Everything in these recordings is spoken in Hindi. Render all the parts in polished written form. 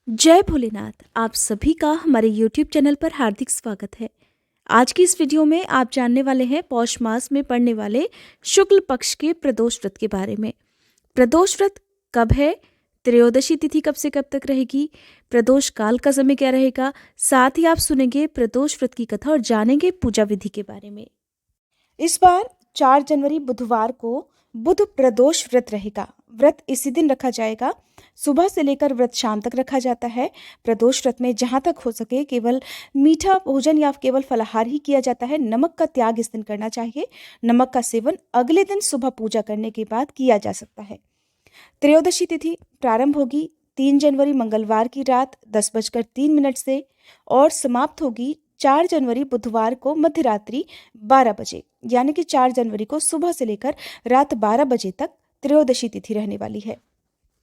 जय भोलेनाथ। आप सभी का हमारे YouTube चैनल पर हार्दिक स्वागत है। आज की इस वीडियो में आप जानने वाले हैं पौष मास में पड़ने वाले शुक्ल पक्ष के प्रदोष व्रत के बारे में। प्रदोष व्रत कब है, त्रयोदशी तिथि कब से कब तक रहेगी, प्रदोष काल का समय क्या रहेगा, साथ ही आप सुनेंगे प्रदोष व्रत की कथा और जानेंगे पूजा विधि के बारे में। इस बार 4 जनवरी बुधवार को बुध प्रदोष व्रत रहेगा। व्रत इसी दिन रखा जाएगा। सुबह से लेकर व्रत शाम तक रखा जाता है। प्रदोष व्रत में जहाँ तक हो सके केवल मीठा भोजन या केवल फलाहार ही किया जाता है। नमक का त्याग इस दिन करना चाहिए। नमक का सेवन अगले दिन सुबह पूजा करने के बाद किया जा सकता है। त्रयोदशी तिथि प्रारंभ होगी 3 जनवरी मंगलवार की रात 10:03 से और समाप्त होगी 4 जनवरी बुधवार को मध्यरात्रि 12 बजे, यानी कि 4 जनवरी को सुबह से लेकर रात 12 बजे तक त्रयोदशी तिथि रहने वाली है।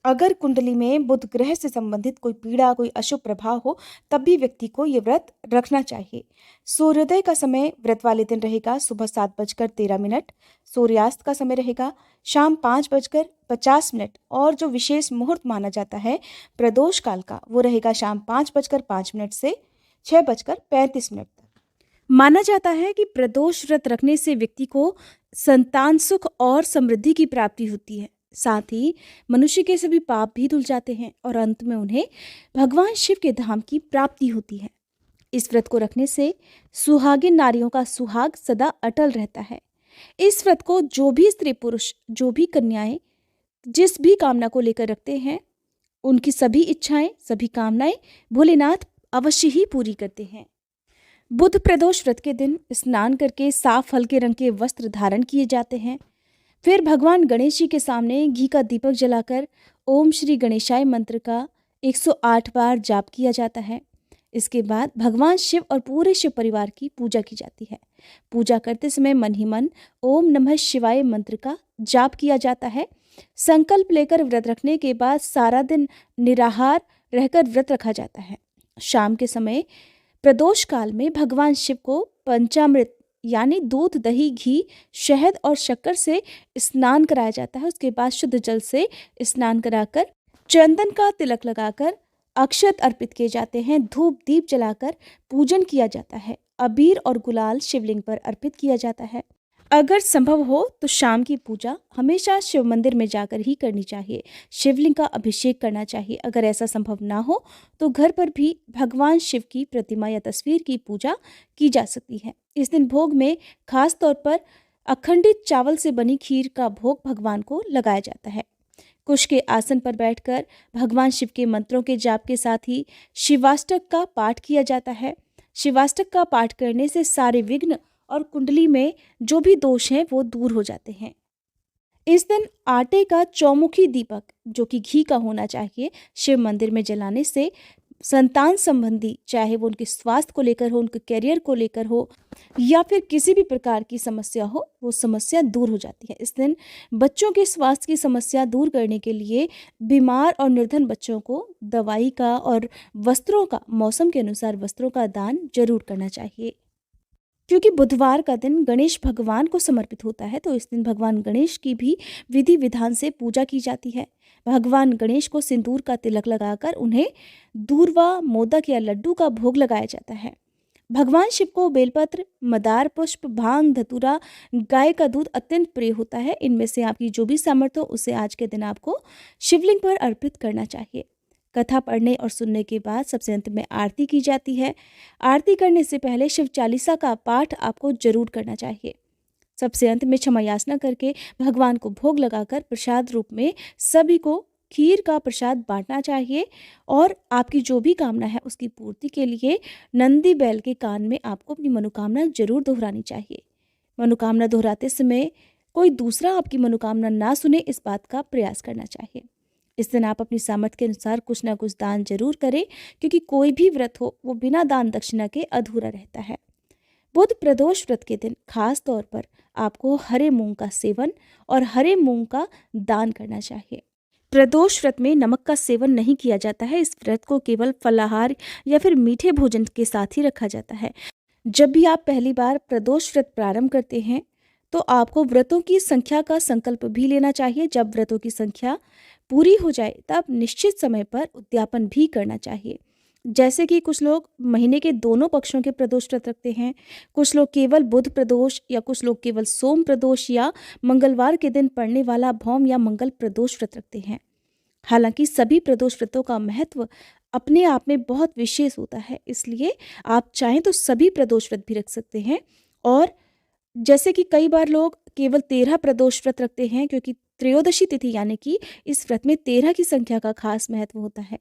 अगर कुंडली में बुध ग्रह से संबंधित कोई पीड़ा, कोई अशुभ प्रभाव हो, तब भी व्यक्ति को ये व्रत रखना चाहिए। सूर्योदय का समय व्रत वाले दिन रहेगा सुबह 7:13। सूर्यास्त का समय रहेगा शाम 5:50 और जो विशेष मुहूर्त माना जाता है प्रदोष काल का, वो रहेगा शाम 5:05 से 6:35 तक। माना जाता है कि प्रदोष व्रत रखने से व्यक्ति को संतान सुख और समृद्धि की प्राप्ति होती है। साथ ही मनुष्य के सभी पाप भी धुल जाते हैं और अंत में उन्हें भगवान शिव के धाम की प्राप्ति होती है। इस व्रत को रखने से सुहागिन नारियों का सुहाग सदा अटल रहता है। इस व्रत को जो भी स्त्री पुरुष, जो भी कन्याएं जिस भी कामना को लेकर रखते हैं, उनकी सभी इच्छाएं, सभी कामनाएं भोलेनाथ अवश्य ही पूरी करते हैं। बुध प्रदोष व्रत के दिन स्नान करके साफ हल्के रंग के वस्त्र धारण किए जाते हैं। फिर भगवान गणेश जी के सामने घी का दीपक जलाकर ओम श्री गणेशाय मंत्र का 108 बार जाप किया जाता है। इसके बाद भगवान शिव और पूरे शिव परिवार की पूजा की जाती है। पूजा करते समय मन ही मन ओम नमः शिवाय मंत्र का जाप किया जाता है। संकल्प लेकर व्रत रखने के बाद सारा दिन निराहार रहकर व्रत रखा जाता है। शाम के समय प्रदोष काल में भगवान शिव को पंचामृत यानी दूध, दही, घी, शहद और शक्कर से स्नान कराया जाता है। उसके बाद शुद्ध जल से स्नान कराकर चंदन का तिलक लगाकर अक्षत अर्पित किए जाते हैं। धूप दीप जलाकर पूजन किया जाता है। अबीर और गुलाल शिवलिंग पर अर्पित किया जाता है। अगर संभव हो तो शाम की पूजा हमेशा शिव मंदिर में जाकर ही करनी चाहिए। शिवलिंग का अभिषेक करना चाहिए। अगर ऐसा संभव ना हो तो घर पर भी भगवान शिव की प्रतिमा या तस्वीर की पूजा की जा सकती है। इस दिन भोग में खास तौर पर अखंडित चावल से बनी खीर का भोग भगवान को लगाया जाता है। कुश के आसन पर बैठकर भगवान शिव के मंत्रों के जाप के साथ ही शिवाष्टक का पाठ किया जाता है। शिवाष्टक का पाठ करने से सारे विघ्न और कुंडली में जो भी दोष हैं वो दूर हो जाते हैं। इस दिन आटे का चौमुखी दीपक, जो कि घी का होना चाहिए, शिव मंदिर में जलाने से संतान संबंधी, चाहे वो उनके स्वास्थ्य को लेकर हो, उनके करियर को लेकर हो या फिर किसी भी प्रकार की समस्या हो, वो समस्या दूर हो जाती है। इस दिन बच्चों के स्वास्थ्य की समस्या दूर करने के लिए बीमार और निर्धन बच्चों को दवाई का और वस्त्रों का, मौसम के अनुसार वस्त्रों का दान जरूर करना चाहिए। क्योंकि बुधवार का दिन गणेश भगवान को समर्पित होता है, तो इस दिन भगवान गणेश की भी विधि विधान से पूजा की जाती है। भगवान गणेश को सिंदूर का तिलक लगाकर उन्हें दूर्वा, मोदक या लड्डू का भोग लगाया जाता है। भगवान शिव को बेलपत्र, मदार पुष्प, भांग, धतूरा, गाय का दूध अत्यंत प्रिय होता है। इनमें से आपकी जो भी सामर्थ्य हो उसे आज के दिन आपको शिवलिंग पर अर्पित करना चाहिए। कथा पढ़ने और सुनने के बाद सबसे अंत में आरती की जाती है। आरती करने से पहले शिव चालीसा का पाठ आपको जरूर करना चाहिए। सबसे अंत में क्षमा याचना करके भगवान को भोग लगाकर प्रसाद रूप में सभी को खीर का प्रसाद बांटना चाहिए और आपकी जो भी कामना है उसकी पूर्ति के लिए नंदी बैल के कान में आपको अपनी मनोकामना जरूर दोहरानी चाहिए। मनोकामना दोहराते समय कोई दूसरा आपकी मनोकामना ना सुने, इस बात का प्रयास करना चाहिए। इस दिन आप अपनी सामर्थ्य के अनुसार कुछ ना कुछ दान जरूर करें, क्योंकि कोई भी व्रत हो वो बिना दान दक्षिणा के अधूरा रहता है। बुध प्रदोष व्रत के दिन खास तौर पर आपको हरे मूंग का सेवन और हरे मूंग का दान करना चाहिए। प्रदोष व्रत में नमक का सेवन नहीं किया जाता है। इस व्रत को केवल फलाहार या फिर मीठे भोजन के साथ ही रखा जाता है। जब भी आप पहली बार प्रदोष व्रत प्रारंभ करते हैं तो आपको व्रतों की संख्या का संकल्प भी लेना चाहिए। जब व्रतों की संख्या पूरी हो जाए तब निश्चित समय पर उद्यापन भी करना चाहिए। जैसे कि कुछ लोग महीने के दोनों पक्षों के प्रदोष व्रत रखते हैं, कुछ लोग केवल बुध प्रदोष या कुछ लोग केवल सोम प्रदोष या मंगलवार के दिन पड़ने वाला भौम या मंगल प्रदोष व्रत रखते हैं। हालांकि सभी प्रदोष व्रतों का महत्व अपने आप में बहुत विशेष होता है, इसलिए आप चाहें तो सभी प्रदोष व्रत भी रख सकते हैं। और जैसे कि कई बार लोग केवल 13 प्रदोष व्रत रखते हैं, क्योंकि त्रयोदशी तिथि यानी कि इस व्रत में 13 की संख्या का खास महत्व होता है।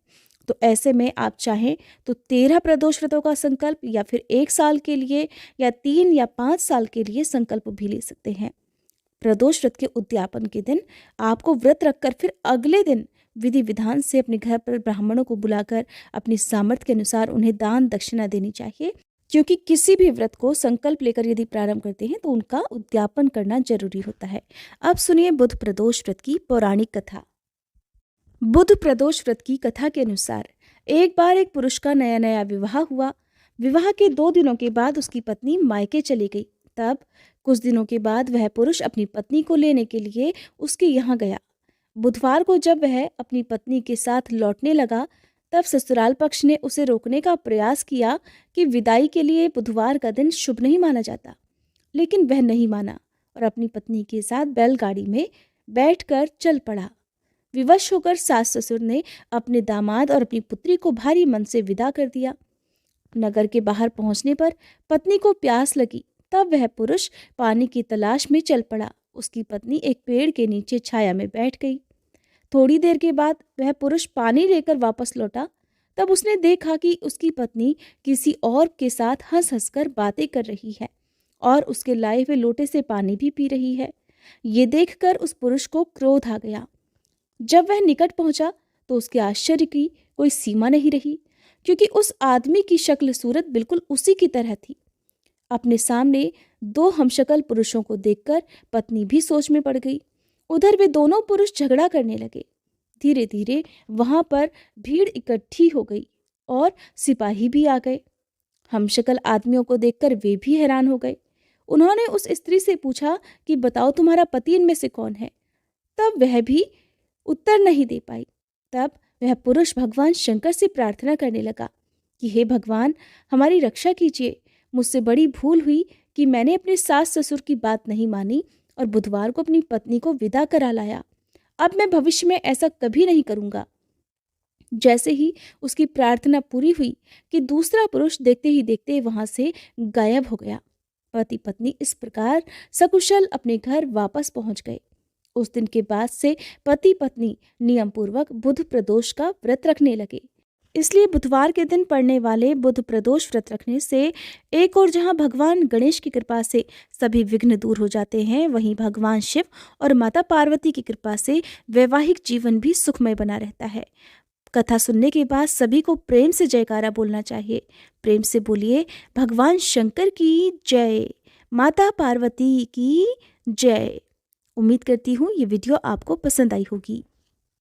तो ऐसे में आप चाहें तो 13 प्रदोष व्रतों का संकल्प या फिर 1 साल के लिए या 3 या 5 साल के लिए संकल्प भी ले सकते हैं। प्रदोष व्रत के उद्यापन के दिन आपको व्रत रखकर फिर अगले दिन विधि विधान से अपने घर पर ब्राह्मणों को बुलाकर अपनी सामर्थ्य के अनुसार उन्हें दान दक्षिणा देनी चाहिए, क्योंकि किसी भी व्रत को संकल्प लेकर यदि प्रारंभ करते हैं तो उनका उद्यापन करना जरूरी होता है। अब सुनिए बुध प्रदोष व्रत की पौराणिक कथा। बुध प्रदोष व्रत की कथा के अनुसार एक बार एक पुरुष का नया नया विवाह हुआ। विवाह के 2 दिनों के बाद उसकी पत्नी मायके चली गई। तब कुछ दिनों के बाद वह पुरुष अपनी पत्नी को लेने के लिए उसके यहाँ गया। बुधवार को जब वह अपनी पत्नी के साथ लौटने लगा तब ससुराल पक्ष ने उसे रोकने का प्रयास किया कि विदाई के लिए बुधवार का दिन शुभ नहीं माना जाता, लेकिन वह नहीं माना और अपनी पत्नी के साथ बैलगाड़ी में बैठकर चल पड़ा। विवश होकर सास ससुर ने अपने दामाद और अपनी पुत्री को भारी मन से विदा कर दिया। नगर के बाहर पहुंचने पर पत्नी को प्यास लगी, तब वह पुरुष पानी की तलाश में चल पड़ा। उसकी पत्नी एक पेड़ के नीचे छाया में बैठ गई। थोड़ी देर के बाद वह पुरुष पानी लेकर वापस लौटा। तब उसने देखा कि उसकी पत्नी किसी और के साथ हंस हंस कर बातें कर रही है और उसके लाए हुए लोटे से पानी भी पी रही है। ये देखकर उस पुरुष को क्रोध आ गया। जब वह निकट पहुंचा तो उसके आश्चर्य की कोई सीमा नहीं रही, क्योंकि उस आदमी की शक्ल सूरत बिल्कुल उसी की तरह थी। अपने सामने 2 हमशक्ल पुरुषों को देखकर पत्नी भी सोच में पड़ गई। उधर वे दोनों पुरुष झगड़ा करने लगे। धीरे धीरे वहां पर भीड़ इकट्ठी हो गई और सिपाही भी आ गए। हमशक्ल आदमियों को देखकर वे भी हैरान हो गए। उन्होंने उस स्त्री से पूछा कि बताओ तुम्हारा पति इनमें से कौन है। तब वह भी उत्तर नहीं दे पाई। तब वह पुरुष भगवान शंकर से प्रार्थना करने लगा कि हे भगवान, हमारी रक्षा कीजिए। मुझसे बड़ी भूल हुई कि मैंने अपने सास ससुर की बात नहीं मानी और बुधवार को अपनी पत्नी को विदा करा लाया। अब मैं भविष्य में ऐसा कभी नहीं करूंगा। जैसे ही उसकी प्रार्थना पूरी हुई कि दूसरा पुरुष देखते ही देखते वहां से गायब हो गया। पति पत्नी इस प्रकार सकुशल अपने घर वापस पहुंच गए। उस दिन के बाद से पति पत्नी नियम पूर्वक बुध प्रदोष का व्रत रखने लगे। इसलिए बुधवार के दिन पड़ने वाले बुध प्रदोष व्रत रखने से एक और जहां भगवान गणेश की कृपा से सभी विघ्न दूर हो जाते हैं, वहीं भगवान शिव और माता पार्वती की कृपा से वैवाहिक जीवन भी सुखमय बना रहता है। कथा सुनने के बाद सभी को प्रेम से जयकारा बोलना चाहिए। प्रेम से बोलिए भगवान शंकर की जय, माता पार्वती की जय। उम्मीद करती हूँ ये वीडियो आपको पसंद आई होगी।